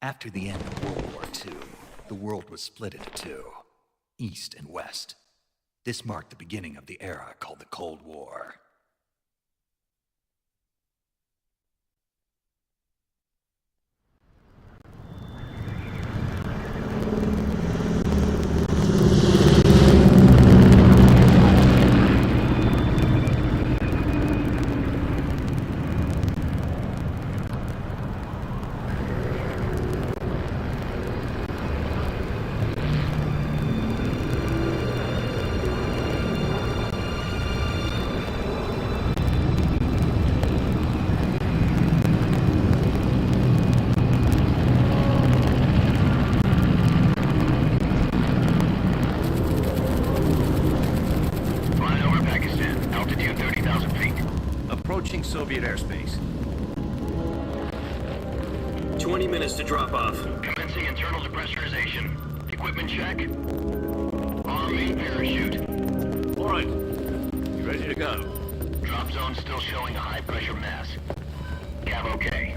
After the end of World War II, the world was split into two, East and West. This marked the beginning of the era called the Cold War. Approaching Soviet airspace. 20 minutes to drop off. Commencing internal depressurization. Equipment check. On main parachute. All right. You ready to go? Drop zone still showing a high pressure mass. Cav okay.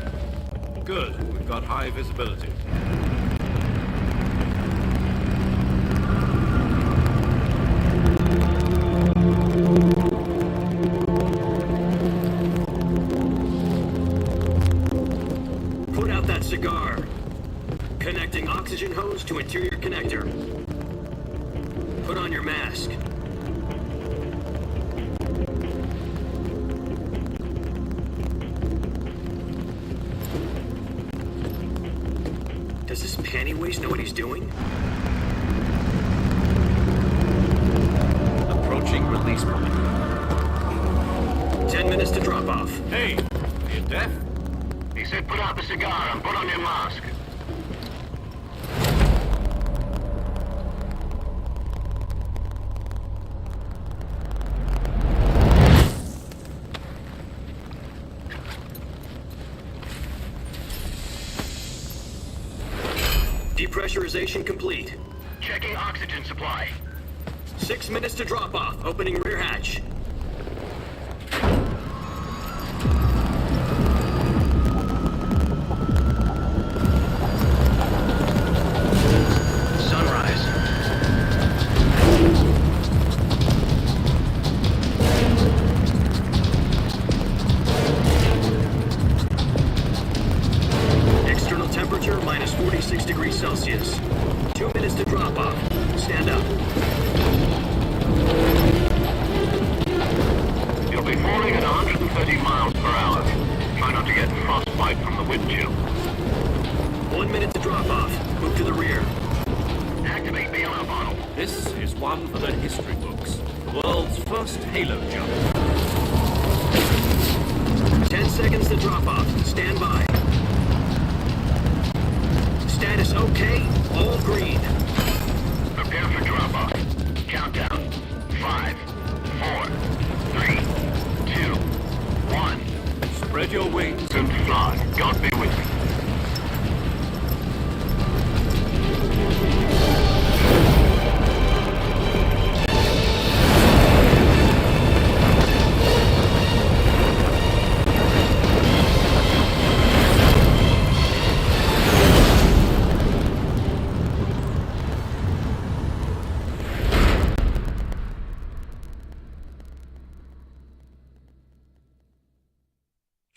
Good. We've got high visibility. Put out that cigar. Connecting oxygen hose to interior connector. Put on your mask. Does this panty waste know what he's doing? Approaching release point. 10 minutes to drop off. Hey, are you deaf? He said put out the cigar and put on your mask. Depressurization complete. Checking oxygen supply. 6 minutes to drop off. Opening rear hatch. Sunrise. External temperature minus 46 degrees Celsius. 2 minutes to drop off. Stand up. You'll be falling at 130 miles per hour. Try not to get frostbite from the wind chill. 1 minute to drop off. Move to the rear. Activate bailout bottle. This is one for the history books. The world's first Halo jump. 10 seconds to drop off. Stand by. Status okay. All green. Prepare for drop off. Countdown. 5, 4, 3, 2, 1. Spread your wings Good fly. God be with you.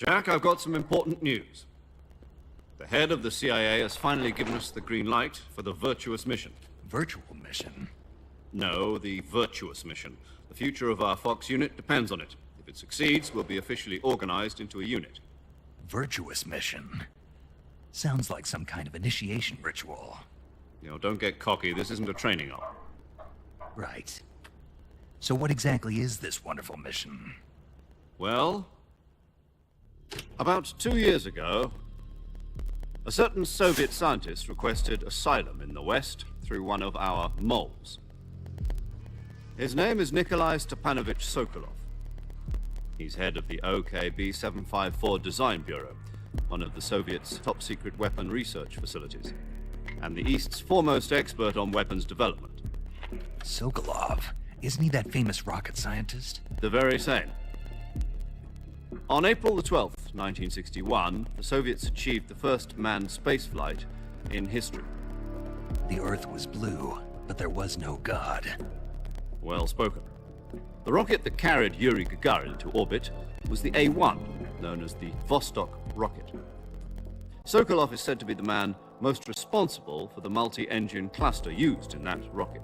Jack, I've got some important news. The head of the CIA has finally given us the green light for the Virtuous mission. Virtual mission? No, the Virtuous mission. The future of our Fox unit depends on it. If it succeeds, we'll be officially organized into a unit. Virtuous mission? Sounds like some kind of initiation ritual. You know, don't get cocky. This isn't a training op. Right. So what exactly is this wonderful mission? Well, about 2 years ago, a certain Soviet scientist requested asylum in the West through one of our moles. His name is Nikolai Stepanovich Sokolov. He's head of the OKB-754 Design Bureau, one of the Soviets' top-secret weapon research facilities, and the East's foremost expert on weapons development. Sokolov? Isn't he that famous rocket scientist? The very same. On April the 12th, 1961, the Soviets achieved the first manned spaceflight in history. The Earth was blue, but there was no God. Well spoken. The rocket that carried Yuri Gagarin to orbit was the A-1, known as the Vostok rocket. Sokolov is said to be the man most responsible for the multi-engine cluster used in that rocket.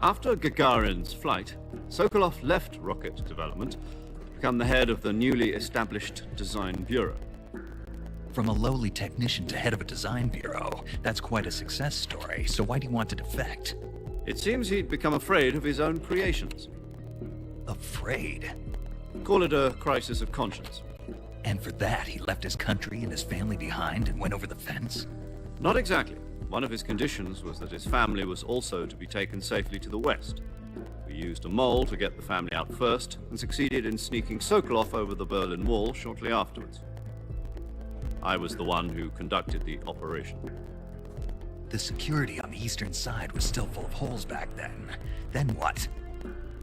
After Gagarin's flight, Sokolov left rocket development to become the head of the newly established Design Bureau. From a lowly technician to head of a design bureau, that's quite a success story, so why do you want to defect? It seems he'd become afraid of his own creations. Afraid? Call it a crisis of conscience. And for that, he left his country and his family behind and went over the fence? Not exactly. One of his conditions was that his family was also to be taken safely to the west. We used a mole to get the family out first, and succeeded in sneaking Sokolov over the Berlin Wall shortly afterwards. I was the one who conducted the operation. The security on the eastern side was still full of holes back then. Then what?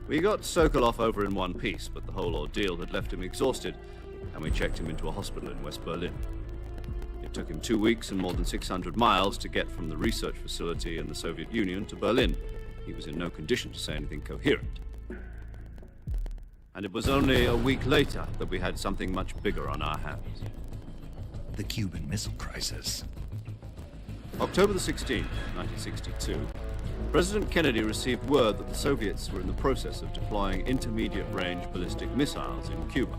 We got Sokolov over in one piece, but the whole ordeal had left him exhausted, and we checked him into a hospital in West Berlin. It took him 2 weeks and more than 600 miles to get from the research facility in the Soviet Union to Berlin. He was in no condition to say anything coherent. And it was only a week later that we had something much bigger on our hands. The Cuban Missile Crisis. October the 16th, 1962, President Kennedy received word that the Soviets were in the process of deploying intermediate-range ballistic missiles in Cuba.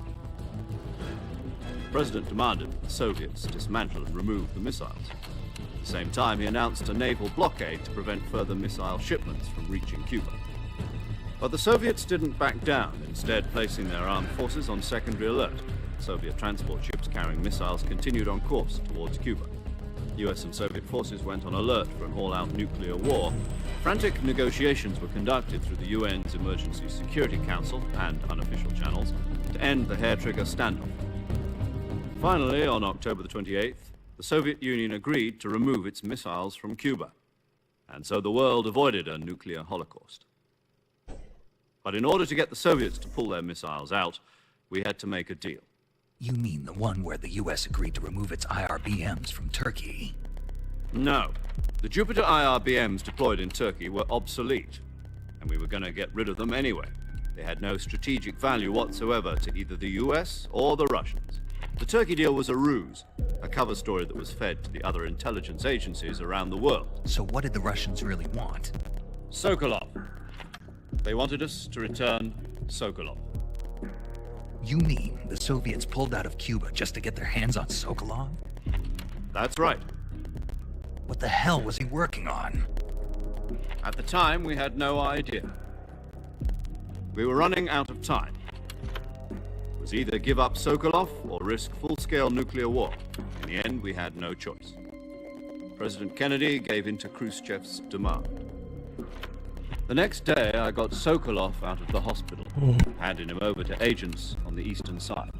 The President demanded that the Soviets dismantle and remove the missiles. At the same time, he announced a naval blockade to prevent further missile shipments from reaching Cuba. But the Soviets didn't back down, instead placing their armed forces on secondary alert. Soviet transport ships carrying missiles continued on course towards Cuba. US and Soviet forces went on alert for an all-out nuclear war. Frantic negotiations were conducted through the UN's Emergency Security Council and unofficial channels to end the hair-trigger standoff. Finally, on October the 28th, the Soviet Union agreed to remove its missiles from Cuba, and so the world avoided a nuclear holocaust. But in order to get the Soviets to pull their missiles out, we had to make a deal. You mean the one where the US agreed to remove its IRBMs from Turkey? No. The Jupiter IRBMs deployed in Turkey were obsolete, and we were going to get rid of them anyway. They had no strategic value whatsoever to either the US or the Russians. The Turkey deal was a ruse, a cover story that was fed to the other intelligence agencies around the world. So what did the Russians really want? Sokolov. They wanted us to return Sokolov. You mean the Soviets pulled out of Cuba just to get their hands on Sokolov? That's right. What the hell was he working on? At the time, we had no idea. We were running out of time. It was either give up Sokolov or risk full-scale nuclear war. In the end, we had no choice. President Kennedy gave in to Khrushchev's demand. The next day, I got Sokolov out of the hospital, handed him over to agents on the eastern side.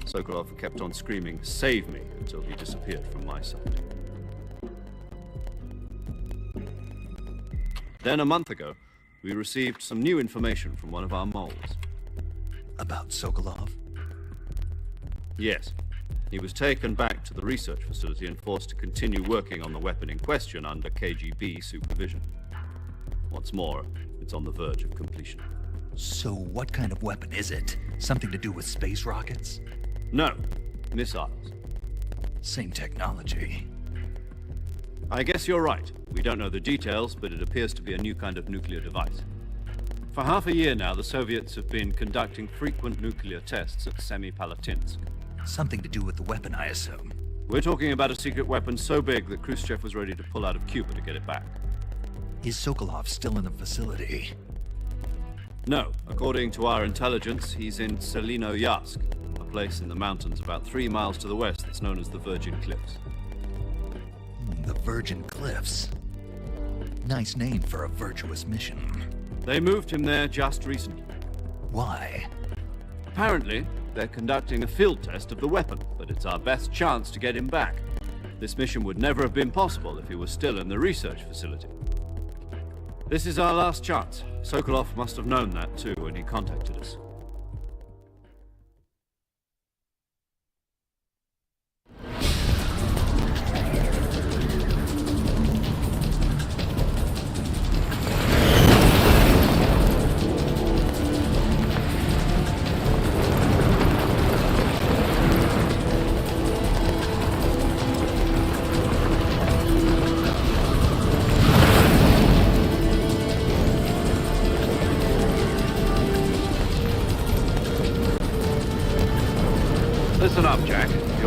Sokolov kept on screaming, "Save me," until he disappeared from my sight. Then, a month ago, we received some new information from one of our moles. About Sokolov? Yes. He was taken back to the research facility and forced to continue working on the weapon in question under KGB supervision. What's more, it's on the verge of completion. So what kind of weapon is it? Something to do with space rockets? No, missiles. Same technology. I guess you're right. We don't know the details, but it appears to be a new kind of nuclear device. For half a year now, the Soviets have been conducting frequent nuclear tests at Semipalatinsk. Something to do with the weapon, I assume. We're talking about a secret weapon so big that Khrushchev was ready to pull out of Cuba to get it back. Is Sokolov still in the facility? No. According to our intelligence, he's in Selinoyarsk, a place in the mountains about 3 miles to the west that's known as the Virgin Cliffs. The Virgin Cliffs. Nice name for a virtuous mission. They moved him there just recently. Why? Apparently, they're conducting a field test of the weapon, but it's our best chance to get him back. This mission would never have been possible if he was still in the research facility. This is our last chance. Sokolov must have known that too when he contacted us.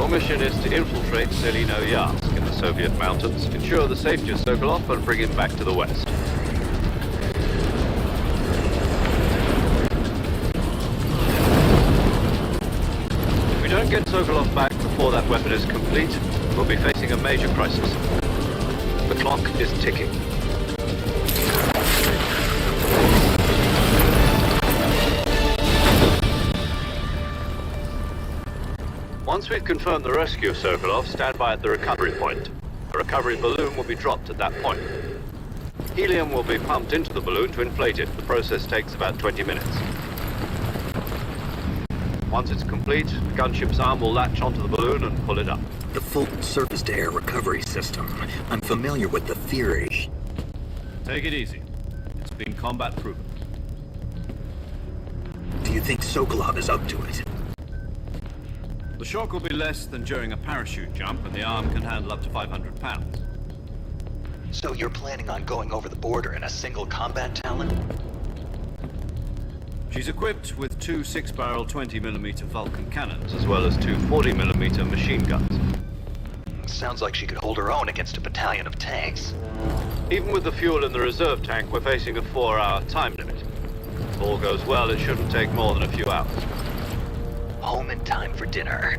Your mission is to infiltrate Selino Yask in the Soviet mountains, ensure the safety of Sokolov, and bring him back to the west. If we don't get Sokolov back before that weapon is complete, we'll be facing a major crisis. The clock is ticking. Once we've confirmed the rescue of Sokolov, stand by at the recovery point. A recovery balloon will be dropped at that point. Helium will be pumped into the balloon to inflate it. The process takes about 20 minutes. Once it's complete, the gunship's arm will latch onto the balloon and pull it up. The Fulton surface-to-air recovery system. I'm familiar with the theory. Take it easy. It's been combat proven. Do you think Sokolov is up to it? The shock will be less than during a parachute jump, and the arm can handle up to 500 pounds. So you're planning on going over the border in a single combat Talon? She's equipped with two 6-barrel 20mm Vulcan cannons, as well as two 40mm machine guns. Sounds like she could hold her own against a battalion of tanks. Even with the fuel in the reserve tank, we're facing a 4-hour time limit. If all goes well, it shouldn't take more than a few hours. Home in time for dinner.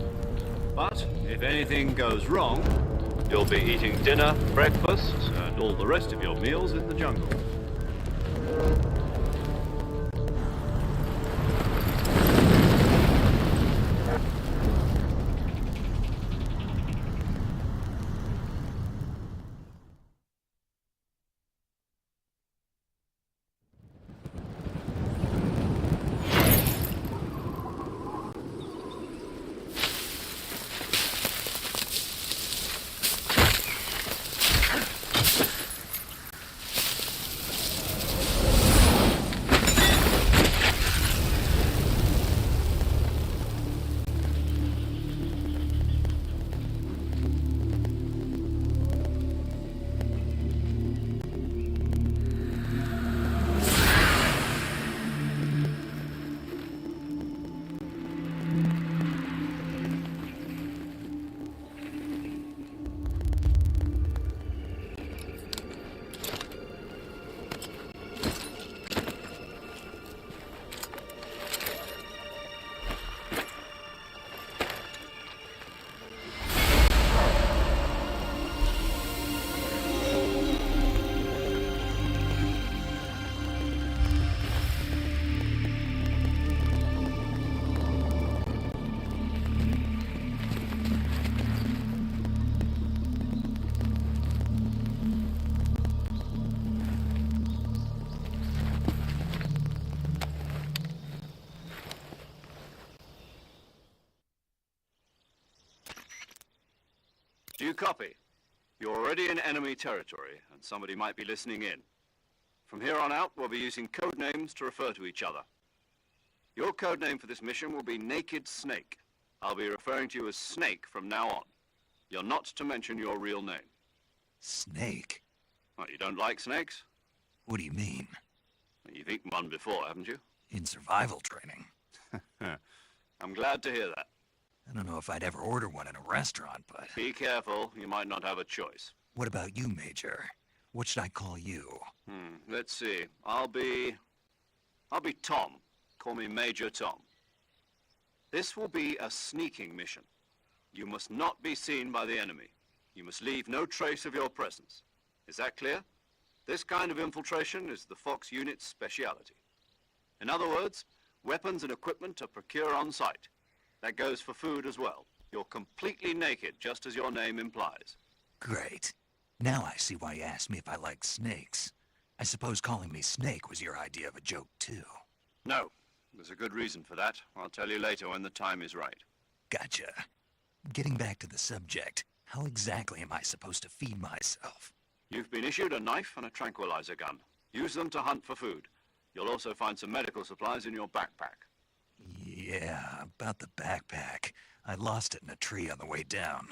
But if anything goes wrong, you'll be eating dinner, breakfast, and all the rest of your meals in the jungle. Do you copy? You're already in enemy territory, and somebody might be listening in. From here on out, we'll be using code names to refer to each other. Your code name for this mission will be Naked Snake. I'll be referring to you as Snake from now on. You're not to mention your real name. Snake? What, you don't like snakes? What do you mean? You've eaten one before, haven't you? In survival training. I'm glad to hear that. I don't know if I'd ever order one in a restaurant, but... Be careful, you might not have a choice. What about you, Major? What should I call you? Let's see. I'll be Tom. Call me Major Tom. This will be a sneaking mission. You must not be seen by the enemy. You must leave no trace of your presence. Is that clear? This kind of infiltration is the Fox unit's speciality. In other words, weapons and equipment are procured on site. That goes for food as well. You're completely naked, just as your name implies. Great. Now I see why you asked me if I liked snakes. I suppose calling me Snake was your idea of a joke, too. No. There's a good reason for that. I'll tell you later when the time is right. Gotcha. Getting back to the subject, how exactly am I supposed to feed myself? You've been issued a knife and a tranquilizer gun. Use them to hunt for food. You'll also find some medical supplies in your backpack. Yeah, about the backpack. I lost it in a tree on the way down.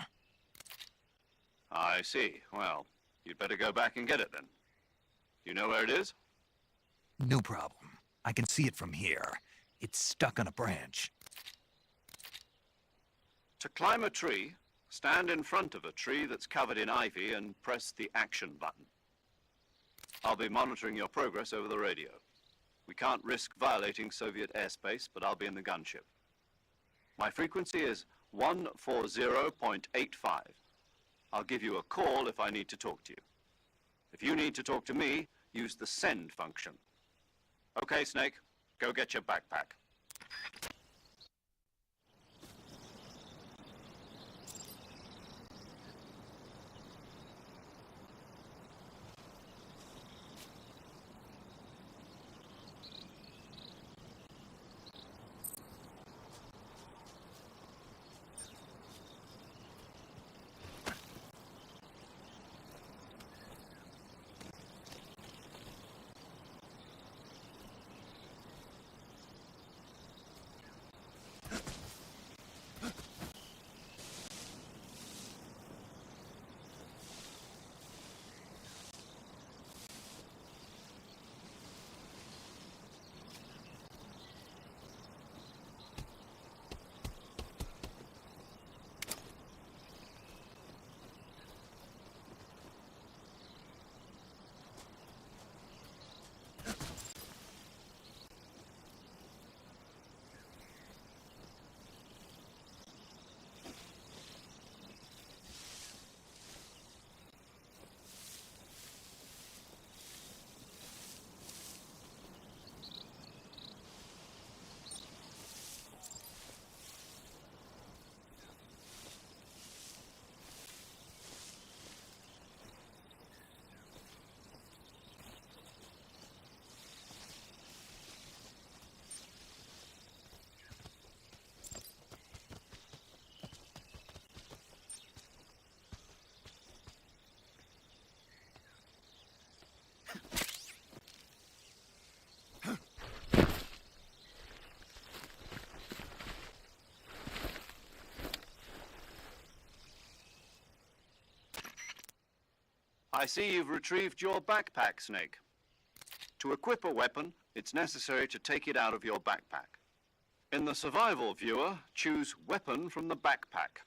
I see. Well, you'd better go back and get it then. You know where it is? No problem. I can see it from here. It's stuck on a branch. To climb a tree, stand in front of a tree that's covered in ivy and press the action button. I'll be monitoring your progress over the radio. We can't risk violating Soviet airspace, but I'll be in the gunship. My frequency is 140.85. I'll give you a call if I need to talk to you. If you need to talk to me, use the send function. Okay, Snake, go get your backpack. I see you've retrieved your backpack, Snake. To equip a weapon, it's necessary to take it out of your backpack. In the survival viewer, choose Weapon from the backpack.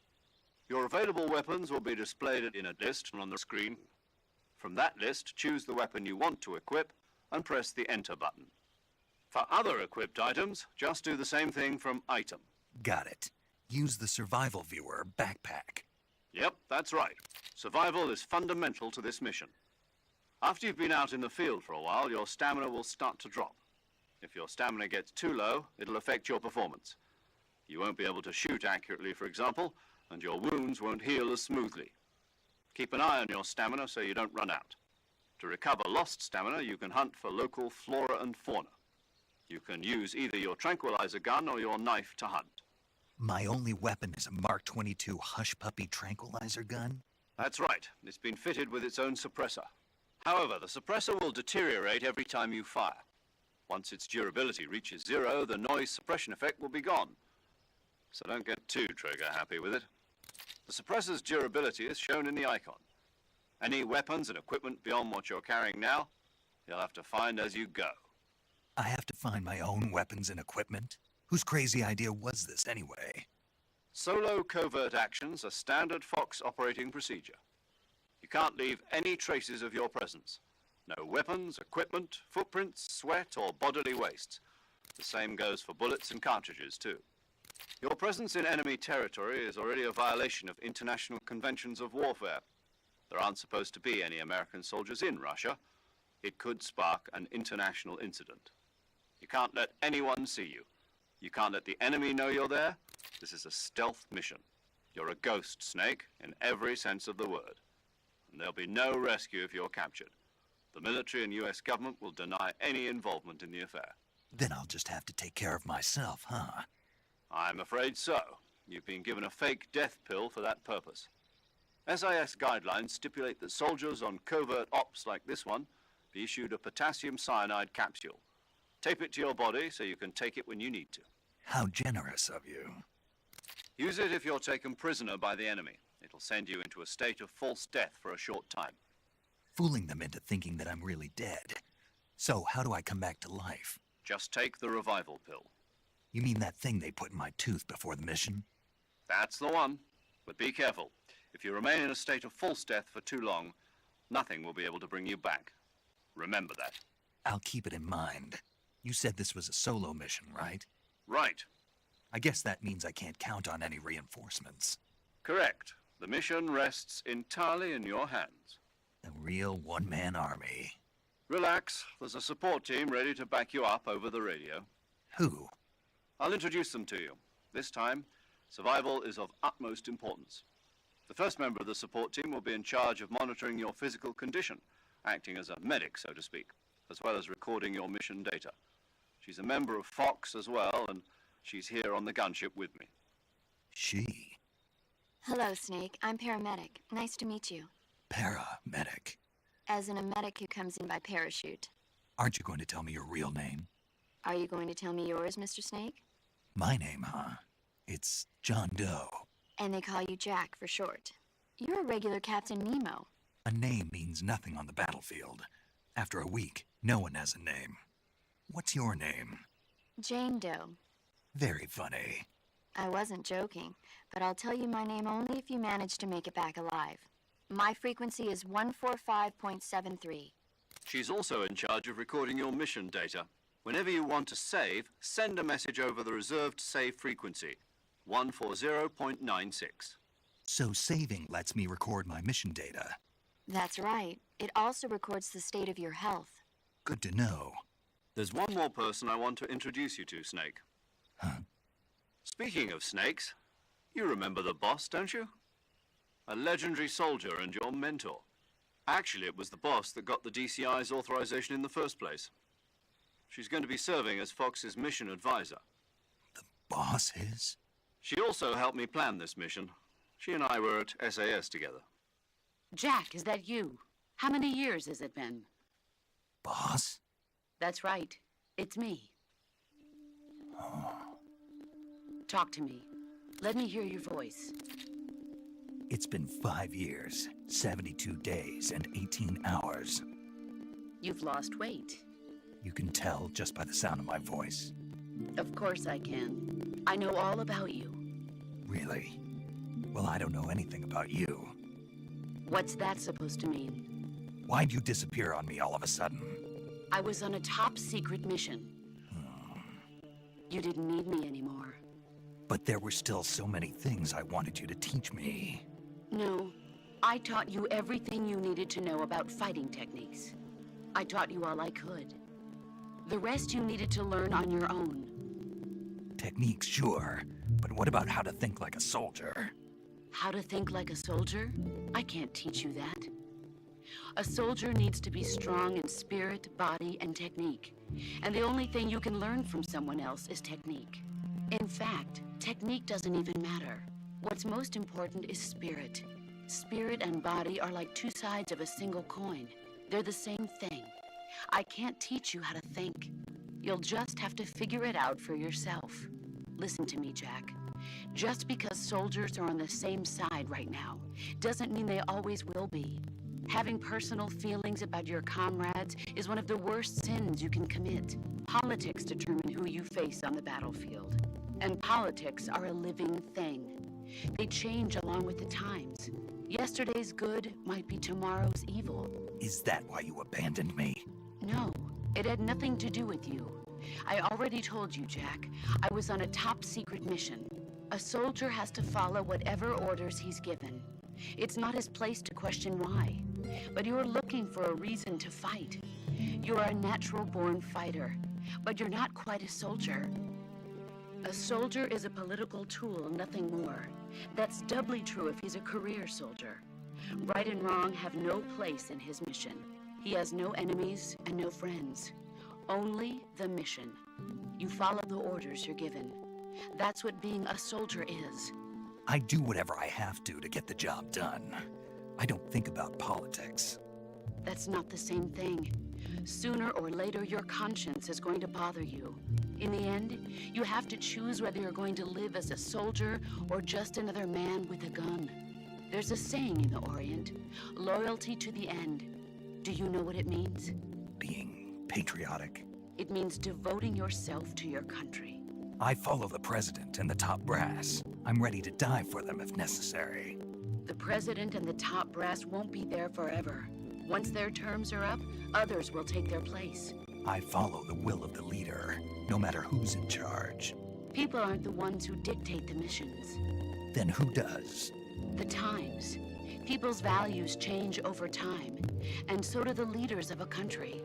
Your available weapons will be displayed in a list on the screen. From that list, choose the weapon you want to equip and press the Enter button. For other equipped items, just do the same thing from Item. Got it. Use the survival viewer backpack. Yep, that's right. Survival is fundamental to this mission. After you've been out in the field for a while, your stamina will start to drop. If your stamina gets too low, it'll affect your performance. You won't be able to shoot accurately, for example, and your wounds won't heal as smoothly. Keep an eye on your stamina so you don't run out. To recover lost stamina, you can hunt for local flora and fauna. You can use either your tranquilizer gun or your knife to hunt. My only weapon is a Mark 22 Hush Puppy tranquilizer gun? That's right. It's been fitted with its own suppressor. However, the suppressor will deteriorate every time you fire. Once its durability reaches 0, the noise suppression effect will be gone. So don't get too trigger-happy with it. The suppressor's durability is shown in the icon. Any weapons and equipment beyond what you're carrying now, you'll have to find as you go. I have to find my own weapons and equipment? Whose crazy idea was this anyway? Solo covert actions are standard Fox operating procedure. You can't leave any traces of your presence. No weapons, equipment, footprints, sweat, or bodily wastes. The same goes for bullets and cartridges, too. Your presence in enemy territory is already a violation of international conventions of warfare. There aren't supposed to be any American soldiers in Russia. It could spark an international incident. You can't let anyone see you. You can't let the enemy know you're there. This is a stealth mission. You're a ghost, Snake, in every sense of the word. And there'll be no rescue if you're captured. The military and US government will deny any involvement in the affair. Then I'll just have to take care of myself, huh? I'm afraid so. You've been given a fake death pill for that purpose. SIS guidelines stipulate that soldiers on covert ops like this one be issued a potassium cyanide capsule. Tape it to your body so you can take it when you need to. How generous of you. Use it if you're taken prisoner by the enemy. It'll send you into a state of false death for a short time. Fooling them into thinking that I'm really dead. So, how do I come back to life? Just take the revival pill. You mean that thing they put in my tooth before the mission? That's the one. But be careful. If you remain in a state of false death for too long, nothing will be able to bring you back. Remember that. I'll keep it in mind. You said this was a solo mission, right? Right. I guess that means I can't count on any reinforcements. Correct. The mission rests entirely in your hands. A real one-man army. Relax. There's a support team ready to back you up over the radio. Who? I'll introduce them to you. This time, survival is of utmost importance. The first member of the support team will be in charge of monitoring your physical condition, acting as a medic, so to speak, as well as recording your mission data. She's a member of Fox as well, and she's here on the gunship with me. She. Hello, Snake. I'm paramedic. Nice to meet you. Paramedic. As in a medic who comes in by parachute. Aren't you going to tell me your real name? Are you going to tell me yours, Mr. Snake? My name, huh? It's John Doe. And they call you Jack for short. You're a regular Captain Nemo. A name means nothing on the battlefield. After a week, no one has a name. What's your name? Jane Doe. Very funny. I wasn't joking, but I'll tell you my name only if you manage to make it back alive. My frequency is 145.73. She's also in charge of recording your mission data. Whenever you want to save, send a message over the reserved save frequency, 140.96. So saving lets me record my mission data. That's right. It also records the state of your health. Good to know. There's one more person I want to introduce you to, Snake. Huh? Speaking of snakes, you remember the boss, don't you? A legendary soldier and your mentor. Actually, it was the boss that got the DCI's authorization in the first place. She's going to be serving as Fox's mission advisor. The boss is? She also helped me plan this mission. She and I were at SAS together. Jack, is that you? How many years has it been? Boss? That's right. It's me. Talk to me. Let me hear your voice. It's been 5 years, 72 days, and 18 hours. You've lost weight. You can tell just by the sound of my voice. Of course I can. I know all about you. Really? Well, I don't know anything about you. What's that supposed to mean? Why'd you disappear on me all of a sudden? I was on a top-secret mission. You didn't need me anymore. But there were still so many things I wanted you to teach me. No. I taught you everything you needed to know about fighting techniques. I taught you all I could. The rest you needed to learn on your own. Techniques, sure. But what about how to think like a soldier? How to think like a soldier? I can't teach you that. A soldier needs to be strong in spirit, body, and technique. And the only thing you can learn from someone else is technique. In fact, technique doesn't even matter. What's most important is spirit. Spirit and body are like two sides of a single coin. They're the same thing. I can't teach you how to think. You'll just have to figure it out for yourself. Listen to me, Jack. Just because soldiers are on the same side right now doesn't mean they always will be. Having personal feelings about your comrades is one of the worst sins you can commit. Politics determine who you face on the battlefield. And politics are a living thing. They change along with the times. Yesterday's good might be tomorrow's evil. Is that why you abandoned me? No, it had nothing to do with you. I already told you, Jack. I was on a top-secret mission. A soldier has to follow whatever orders he's given. It's not his place to question why. But you're looking for a reason to fight. You're a natural-born fighter, but you're not quite a soldier. A soldier is a political tool, nothing more. That's doubly true if he's a career soldier. Right and wrong have no place in his mission. He has no enemies and no friends. Only the mission. You follow the orders you're given. That's what being a soldier is. I do whatever I have to get the job done. I don't think about politics. That's not the same thing. Sooner or later, your conscience is going to bother you. In the end, you have to choose whether you're going to live as a soldier or just another man with a gun. There's a saying in the Orient, loyalty to the end. Do you know what it means? Being patriotic. It means devoting yourself to your country. I follow the president and the top brass. I'm ready to die for them if necessary. The president and the top brass won't be there forever. Once their terms are up, others will take their place. I follow the will of the leader, no matter who's in charge. People aren't the ones who dictate the missions. Then who does? The times. People's values change over time, and so do the leaders of a country.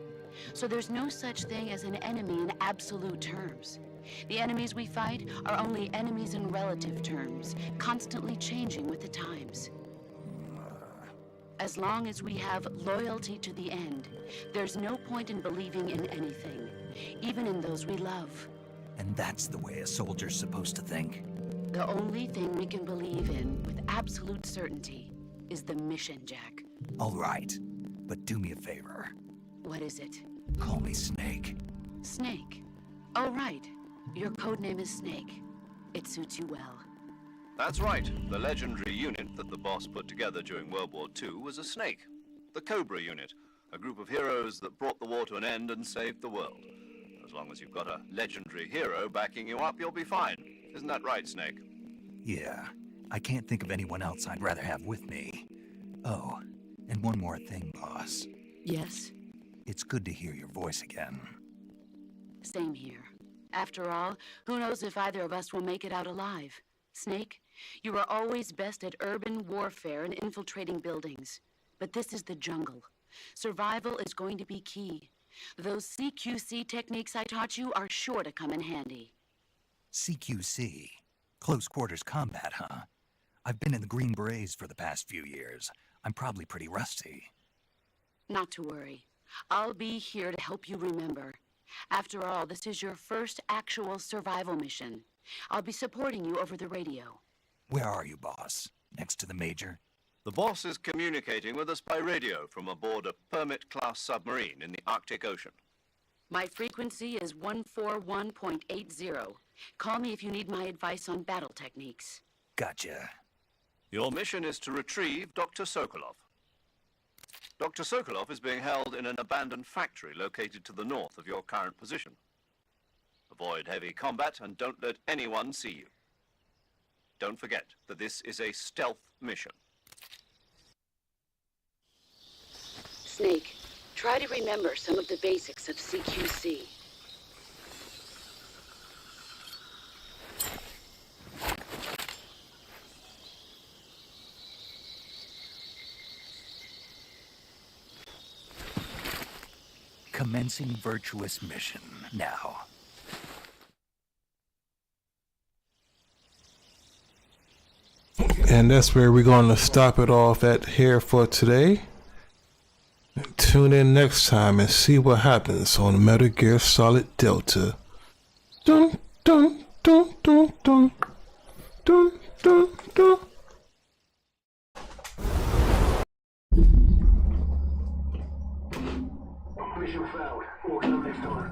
So there's no such thing as an enemy in absolute terms. The enemies we fight are only enemies in relative terms, constantly changing with the times. As long as we have loyalty to the end, there's no point in believing in anything, even in those we love. And that's the way a soldier's supposed to think? The only thing we can believe in with absolute certainty is the mission, Jack. All right, but do me a favor. What is it? Call me Snake. Snake. Oh, right. Your codename is Snake. It suits you well. That's right. The legendary unit that the boss put together during World War II was a snake. The Cobra unit, a group of heroes that brought the war to an end and saved the world. As long as you've got a legendary hero backing you up, you'll be fine. Isn't that right, Snake? Yeah, I can't think of anyone else I'd rather have with me. Oh, and one more thing, boss. Yes? It's good to hear your voice again. Same here. After all, who knows if either of us will make it out alive? Snake, you are always best at urban warfare and infiltrating buildings. But this is the jungle. Survival is going to be key. Those CQC techniques I taught you are sure to come in handy. CQC? Close quarters combat, huh? I've been in the Green Berets for the past few years. I'm probably pretty rusty. Not to worry. I'll be here to help you remember. After all, this is your first actual survival mission. I'll be supporting you over the radio. Where are you, boss? Next to the Major? The boss is communicating with us by radio from aboard a Permit-class submarine in the Arctic Ocean. My frequency is 141.80. Call me if you need my advice on battle techniques. Gotcha. Your mission is to retrieve Dr. Sokolov. Dr. Sokolov is being held in an abandoned factory located to the north of your current position. Avoid heavy combat and don't let anyone see you. Don't forget that this is a stealth mission. Snake, try to remember some of the basics of CQC. Commencing virtuous mission now. And that's where we're going to stop it off at here for today. Tune in next time and see what happens on Metal Gear Solid Delta. Dun dun dun dun dun dun dun dun. Mission failed. Organize next time.